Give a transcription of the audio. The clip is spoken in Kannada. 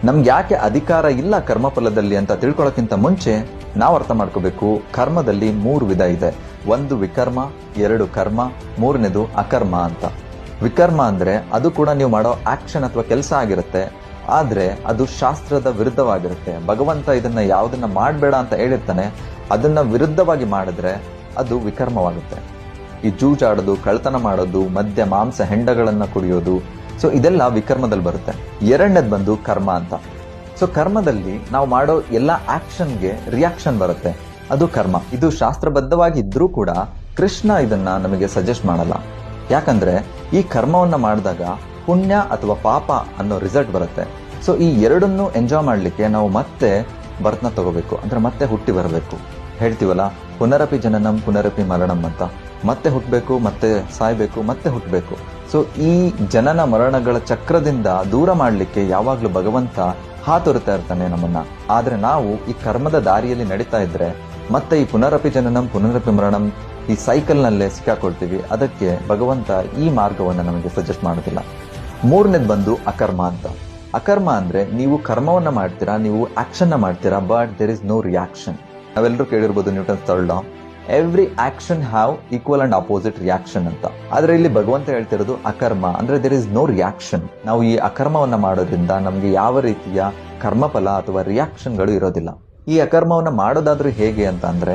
ನಮ್ಗೆ ಯಾಕೆ ಅಧಿಕಾರ ಇಲ್ಲ ಕರ್ಮಫಲದಲ್ಲಿ ಅಂತ ತಿಳ್ಕೊಳ್ಳೋಕ್ಕಿಂತ ಮುಂಚೆ ನಾವು ಅರ್ಥ ಮಾಡ್ಕೋಬೇಕು, ಕರ್ಮದಲ್ಲಿ 3 ವಿಧ ಇದೆ. 1 ವಿಕರ್ಮ, 2 ಕರ್ಮ, 3ನೇದು ಅಕರ್ಮ ಅಂತ. ವಿಕರ್ಮ ಅಂದ್ರೆ ಅದು ಕೂಡ ನೀವು ಮಾಡೋ ಆಕ್ಷನ್ ಅಥವಾ ಕೆಲಸ ಆಗಿರುತ್ತೆ, ಆದ್ರೆ ಅದು ಶಾಸ್ತ್ರದ ವಿರುದ್ಧವಾಗಿರುತ್ತೆ. ಭಗವಂತ ಇದನ್ನ ಯಾವುದನ್ನ ಮಾಡಬೇಡ ಅಂತ ಹೇಳಿರ್ತಾನೆ, ಅದನ್ನ ವಿರುದ್ಧವಾಗಿ ಮಾಡಿದ್ರೆ ಅದು ವಿಕರ್ಮವಾಗುತ್ತೆ. ಈ ಜೂಜಾಡೋದು, ಕಳ್ತನ ಮಾಡೋದು, ಮದ್ಯ ಮಾಂಸ ಹೆಂಡಗಳನ್ನ ಕುಡಿಯೋದು, ಸೊ ಇದೆಲ್ಲ ವಿಕರ್ಮದಲ್ಲಿ ಬರುತ್ತೆ. 2ನೇದು ಬಂದು ಕರ್ಮ ಅಂತ. ಸೊ ಕರ್ಮದಲ್ಲಿ ನಾವು ಮಾಡೋ ಎಲ್ಲ ಆಕ್ಷನ್ಗೆ ರಿಯಾಕ್ಷನ್ ಬರುತ್ತೆ, ಅದು ಕರ್ಮ. ಇದು ಶಾಸ್ತ್ರಬದ್ಧವಾಗಿ ಇದ್ರೂ ಕೂಡ ಕೃಷ್ಣ ಇದನ್ನ ನಮಗೆ ಸಜೆಸ್ಟ್ ಮಾಡಲ್ಲ. ಯಾಕಂದ್ರೆ ಈ ಕರ್ಮವನ್ನ ಮಾಡಿದಾಗ ಪುಣ್ಯ ಅಥವಾ ಪಾಪ ಅನ್ನೋ ರಿಸಲ್ಟ್ ಬರುತ್ತೆ. ಸೊ ಈ ಎರಡನ್ನೂ ಎಂಜಾಯ್ ಮಾಡ್ಲಿಕ್ಕೆ ನಾವು ಮತ್ತೆ ಬರ್ತ್ನ ತಗೋಬೇಕು, ಅಂದ್ರೆ ಮತ್ತೆ ಹುಟ್ಟಿ ಬರಬೇಕು. ಹೇಳ್ತೀವಲ್ಲ, ಪುನರಪಿ ಜನನಂ ಪುನರಪಿ ಮರಣಂ ಅಂತ. ಮತ್ತೆ ಹುಟ್ಟಬೇಕು, ಮತ್ತೆ ಸಾಯ್ಬೇಕು, ಮತ್ತೆ ಹುಟ್ಟಬೇಕು. ಸೊ ಈ ಜನನ ಮರಣಗಳ ಚಕ್ರದಿಂದ ದೂರ ಮಾಡ್ಲಿಕ್ಕೆ ಯಾವಾಗ್ಲೂ ಭಗವಂತ ಹಾತೊರಿತಾ ಇರ್ತಾನೆ ನಮ್ಮನ್ನ. ಆದ್ರೆ ನಾವು ಈ ಕರ್ಮದ ದಾರಿಯಲ್ಲಿ ನಡೀತಾ ಇದ್ರೆ ಮತ್ತೆ ಈ ಪುನರಪಿ ಜನನಂ ಪುನರಪಿ ಮರಣಂ ಈ ಸೈಕಲ್ ನಲ್ಲೇ ಸಿಕ್ಕಾಕೊಳ್ತೀವಿ. ಅದಕ್ಕೆ ಭಗವಂತ ಈ ಮಾರ್ಗವನ್ನ ನಮಗೆ ಸಜೆಸ್ಟ್ ಮಾಡೋದಿಲ್ಲ. 3ನೇದು ಬಂದು ಅಕರ್ಮ ಅಂತ. ಅಕರ್ಮ ಅಂದ್ರೆ ನೀವು ಕರ್ಮವನ್ನ ಮಾಡ್ತೀರಾ, ನೀವು ಆಕ್ಷನ್ ಮಾಡ್ತೀರಾ, but there is no reaction. ನಾವೆಲ್ಲರೂ ಕೇಳಿರ್ಬೋದು Newton's third law, every action have equal and opposite reaction ಅಂತ. ಆದ್ರೆ ಇಲ್ಲಿ ಭಗವಂತ ಹೇಳ್ತಿರೋದು ಅಕರ್ಮ ಅಂದ್ರೆ ದೇರ್ ಇಸ್ ನೋ ರಿಯಾಕ್ಷನ್. ನಾವು ಈ ಅಕರ್ಮವನ್ನ ಮಾಡೋದ್ರಿಂದ ನಮ್ಗೆ ಯಾವ ರೀತಿಯ ಕರ್ಮಫಲ ಅಥವಾ ರಿಯಾಕ್ಷನ್ಗಳು ಇರೋದಿಲ್ಲ. ಈ ಅಕರ್ಮವನ್ನ ಮಾಡೋದಾದ್ರೂ ಹೇಗೆ ಅಂತ ಅಂದ್ರೆ